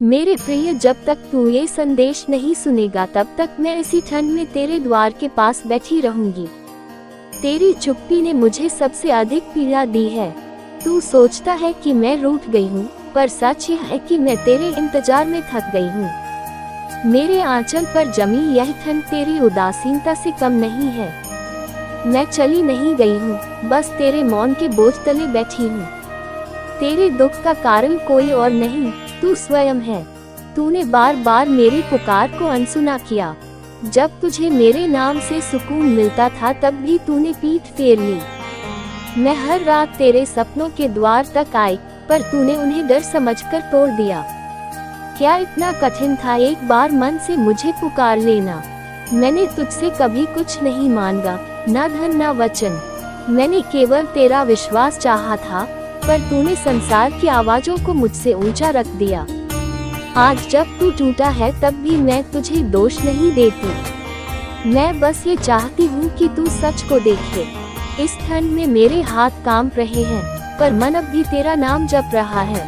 मेरे प्रिय, जब तक तू ये संदेश नहीं सुनेगा तब तक मैं इसी ठंड में तेरे द्वार के पास बैठी रहूंगी। तेरी चुप्पी ने मुझे सबसे अधिक पीड़ा दी है। तू सोचता है कि मैं रूठ गई हूँ, पर सच यह है कि मैं तेरे इंतजार में थक गई हूँ। मेरे आंचल पर जमी यह ठंड तेरी उदासीनता से कम नहीं है। मैं चली नहीं गई हूँ, बस तेरे मौन के बोझ तले बैठी हूँ। तेरे दुख का कारण कोई और नहीं, तू स्वयं है। तूने बार बार मेरी पुकार को अनसुना किया। जब तुझे मेरे नाम से सुकून मिलता था तब भी तूने पीठ फेर ली। मैं हर रात तेरे सपनों के द्वार तक आई, पर तूने उन्हें डर समझकर तोड़ दिया। क्या इतना कठिन था एक बार मन से मुझे पुकार लेना? मैंने तुझसे कभी कुछ नहीं मांगा, ना धन ना वचन। मैंने केवल तेरा विश्वास चाहा था, पर तूने संसार की आवाजों को मुझसे ऊंचा रख दिया। आज जब तू टूटा है तब भी मैं तुझे दोष नहीं देती। मैं बस ये चाहती हूँ कि तू सच को देखे। इस ठंड में मेरे हाथ कांप रहे हैं, पर मन अब भी तेरा नाम जप रहा है।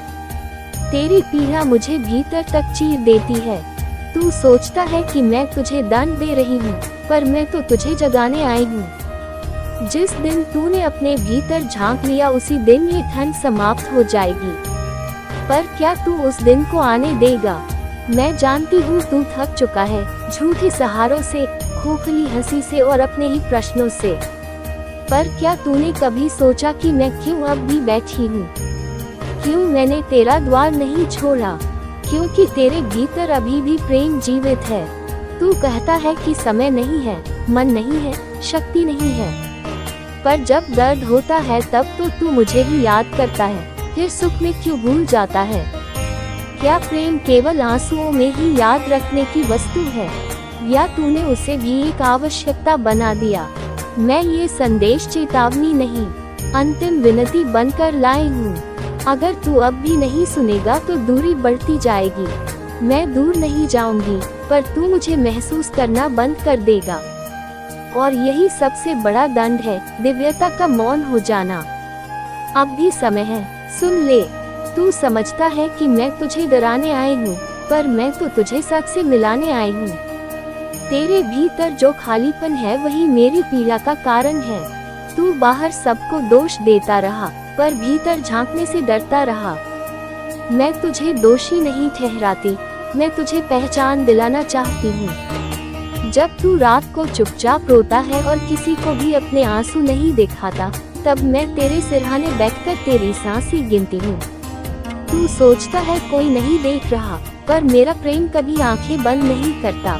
तेरी पीड़ा मुझे भीतर तक चीर देती है। तू सोचता है कि मैं तुझे दंड दे रही हूँ, पर मैं तो तुझे जगाने आई हूँ। जिस दिन तूने अपने भीतर झांक लिया उसी दिन ये ठंड समाप्त हो जाएगी। पर क्या तू उस दिन को आने देगा? मैं जानती हूँ तू थक चुका है, झूठे सहारों से, खोखली हंसी से और अपने ही प्रश्नों से। पर क्या तूने कभी सोचा कि मैं क्यों अब भी बैठी हूँ? क्यों मैंने तेरा द्वार नहीं छोड़ा? क्योंकि तेरे भीतर अभी भी प्रेम जीवित है। तू कहता है कि समय नहीं है, मन नहीं है, शक्ति नहीं है, पर जब दर्द होता है तब तो तू मुझे ही याद करता है, फिर सुख में क्यों भूल जाता है? क्या प्रेम केवल आंसुओं में ही याद रखने की वस्तु है, या तूने उसे भी एक आवश्यकता बना दिया? मैं ये संदेश चेतावनी नहीं, अंतिम विनती बनकर लाई हूँ। अगर तू अब भी नहीं सुनेगा तो दूरी बढ़ती जाएगी। मैं दूर नहीं जाऊंगी, पर तू मुझे महसूस करना बंद कर देगा। और यही सबसे बड़ा दंड है, दिव्यता का मौन हो जाना। अब भी समय है, सुन ले। तू समझता है कि मैं तुझे डराने आई हूँ, पर मैं तो तुझे सच से मिलाने आई हूँ। तेरे भीतर जो खालीपन है वही मेरी पीड़ा का कारण है। तू बाहर सबको दोष देता रहा, पर भीतर झांकने से डरता रहा। मैं तुझे दोषी नहीं ठहराती, मैं तुझे पहचान दिलाना चाहती हूँ। जब तू रात को चुपचाप रोता है और किसी को भी अपने आंसू नहीं दिखाता, तब मैं तेरे सिरहाने बैठकर तेरी सांसें गिनती हूँ। तू सोचता है कोई नहीं देख रहा, पर मेरा प्रेम कभी आंखें बंद नहीं करता।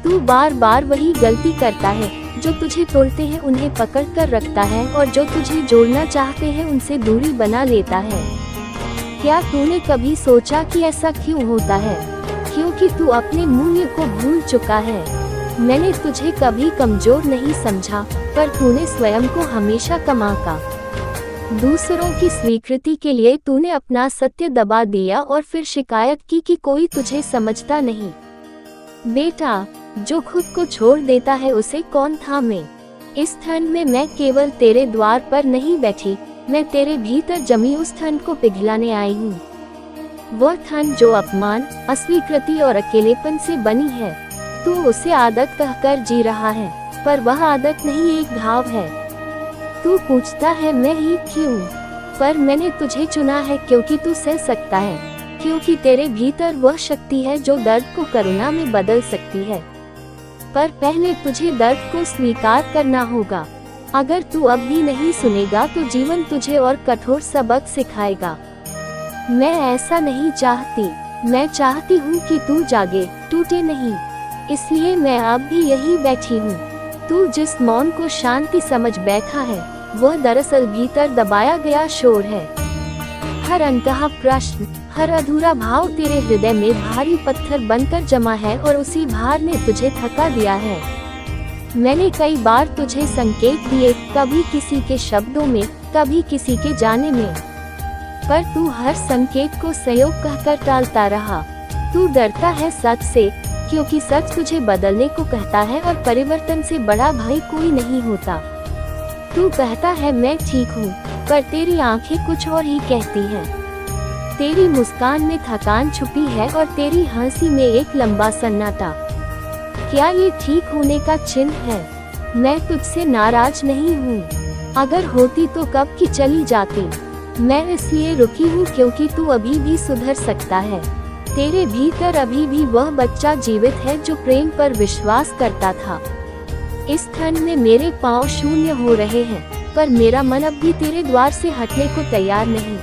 तू बार बार वही गलती करता है, जो तुझे तोड़ते हैं उन्हें पकड़ कर रखता है, और जो तुझे जोड़ना चाहते हैं उनसे दूरी बना लेता है। क्या तूने कभी सोचा कि ऐसा क्यों होता है? क्योंकि तू अपने मूल्य को भूल चुका है। मैंने तुझे कभी कमजोर नहीं समझा, पर तूने स्वयं को हमेशा कमा का। दूसरों की स्वीकृति के लिए तूने अपना सत्य दबा दिया और फिर शिकायत की कि कोई तुझे समझता नहीं। बेटा, जो खुद को छोड़ देता है उसे कौन थामे? इस ठंड में मैं केवल तेरे द्वार पर नहीं बैठी, मैं तेरे भीतर जमी उस ठंड को पिघलाने आई हूँ। वह ठंड जो अपमान, अस्वीकृति और अकेलेपन से बनी है। तू उसे आदत कहकर जी रहा है, पर वह आदत नहीं, एक घाव है। तू पूछता है मैं ही क्यों? पर मैंने तुझे चुना है क्योंकि तू सह सकता है, क्योंकि तेरे भीतर वह शक्ति है जो दर्द को करुणा में बदल सकती है। पर पहले तुझे दर्द को स्वीकार करना होगा। अगर तू अब भी नहीं सुनेगा तो जीवन तुझे और कठोर सबक सिखाएगा। मैं ऐसा नहीं चाहती। मैं चाहती हूँ कि तू जागे, टूटे नहीं। इसलिए मैं अब भी यही बैठी हूँ। तू जिस मौन को शांति समझ बैठा है, वह दरअसल भीतर दबाया गया शोर है। हर अनकहा प्रश्न, हर अधूरा भाव तेरे हृदय में भारी पत्थर बनकर जमा है, और उसी भार ने तुझे थका दिया है। मैंने कई बार तुझे संकेत दिए, कभी किसी के शब्दों में, कभी किसी के जाने में, पर तू हर संकेत को सहयोग कहकर टालता रहा। तू डरता है सच से, क्योंकि सच तुझे बदलने को कहता है, और परिवर्तन से बड़ा भाई कोई नहीं होता। तू कहता है मैं ठीक हूँ, पर तेरी आंखें कुछ और ही कहती हैं। तेरी मुस्कान में थकान छुपी है और तेरी हंसी में एक लंबा सन्नाटा। क्या ये ठीक होने का चिन्ह है? मैं तुझसे नाराज नहीं हूँ, अगर होती तो कब की चली जाती। मैं इसलिए रुकी हूँ क्योंकि तू अभी भी सुधर सकता है। तेरे भीतर अभी भी वह बच्चा जीवित है जो प्रेम पर विश्वास करता था। इस ठंड में मेरे पाँव शून्य हो रहे हैं, पर मेरा मन अब भी तेरे द्वार से हटने को तैयार नहीं,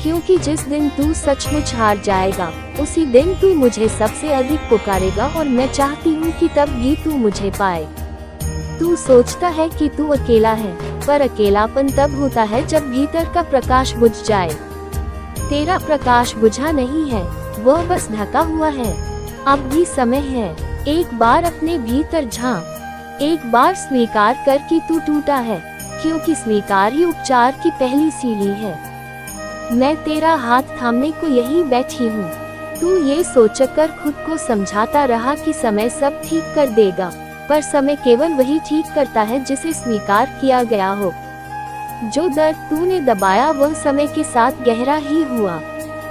क्योंकि जिस दिन तू सचमुच हार जाएगा उसी दिन तू मुझे सबसे अधिक पुकारेगा, और मैं चाहती हूँ कि तब भी तू मुझे पाए। तू सोचता है कि तू अकेला है, पर अकेलापन तब होता है जब भीतर का प्रकाश बुझ जाए। तेरा प्रकाश बुझा नहीं है, वह बस ढका हुआ है। अब भी समय है, एक बार अपने भीतर झांक, एक बार स्वीकार कर कि तू टूटा है, क्योंकि स्वीकार ही उपचार की पहली सीढ़ी है। मैं तेरा हाथ थामने को यही बैठी हूँ। तू ये सोचकर खुद को समझाता रहा कि समय सब ठीक कर देगा, पर समय केवल वही ठीक करता है जिसे स्वीकार किया गया हो। जो दर्द तूने दबाया वह समय के साथ गहरा ही हुआ।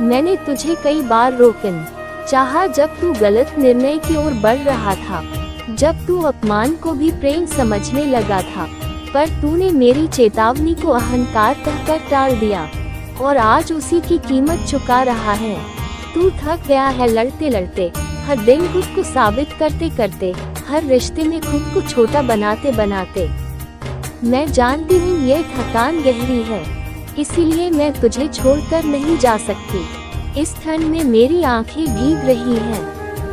मैंने तुझे कई बार रोकन चाहा जब तू गलत निर्णय की ओर बढ़ रहा था, जब तू अपमान को भी प्रेम समझने लगा था, पर तूने मेरी चेतावनी को अहंकार कहकर टाल दिया, और आज उसी की कीमत चुका रहा है। तू थक गया है लड़ते लड़ते, हर दिन खुद को साबित करते करते, हर रिश्ते में खुद को छोटा बनाते बनाते। मैं जानती हूँ ये थकान गहरी है, इसीलिए मैं तुझे छोड़कर नहीं जा सकती। इस ठंड में मेरी आंखें भीग रही हैं,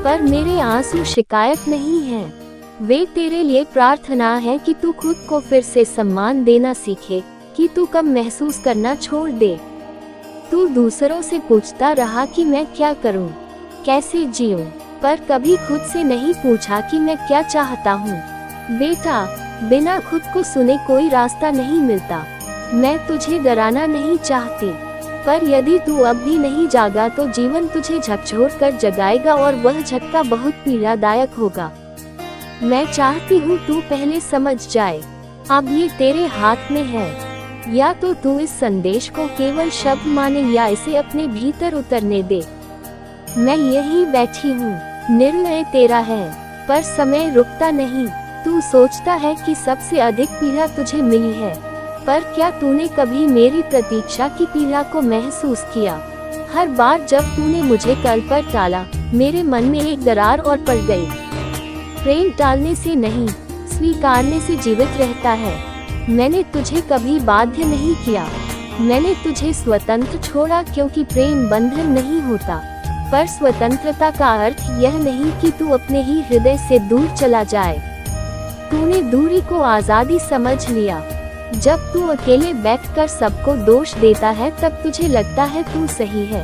पर मेरे आंसू शिकायत नहीं हैं। वे तेरे लिए प्रार्थना है कि तू खुद को फिर से सम्मान देना सीखे, कि तू कम महसूस करना छोड़ दे। तू दूसरों से पूछता रहा कि मैं क्या करूं, कैसे जीऊं, पर कभी खुद से नहीं पूछा कि मैं क्या चाहता हूं। बेटा, बिना खुद को सुने कोई रास्ता नहीं मिलता। मैं तुझे डराना नहीं चाहती, पर यदि तू अब भी नहीं जागा तो जीवन तुझे झकझोर कर जगाएगा, और वह झटका बहुत पीड़ादायक होगा। मैं चाहती हूँ तू पहले समझ जाए, अब ये तेरे हाथ में है। या तो तू इस संदेश को केवल शब्द माने या इसे अपने भीतर उतरने दे। मैं यही बैठी हूँ, निर्णय तेरा है, पर समय रुकता नहीं। तू सोचता है कि सबसे अधिक पीड़ा तुझे मिली है, पर क्या तूने कभी मेरी प्रतीक्षा की पीड़ा को महसूस किया? हर बार जब तूने मुझे कल पर टाला, मेरे मन में एक दरार और पड़ गई। प्रेम टालने से नहीं, स्वीकारने से जीवित रहता है। मैंने तुझे कभी बाध्य नहीं किया, मैंने तुझे स्वतंत्र छोड़ा, क्योंकि प्रेम बंधन नहीं होता। पर स्वतंत्रता का अर्थ यह नहीं कि तू अपने ही हृदय से दूर चला जाए। तूने दूरी को आजादी समझ लिया। जब तू अकेले बैठकर सबको दोष देता है तब तुझे लगता है तू सही है,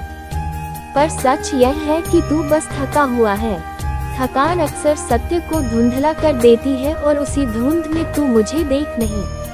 पर सच यह है कि तू बस थका हुआ है। थकान अक्सर सत्य को धुंधला कर देती है, और उसी धुंध में तू मुझे देख नहीं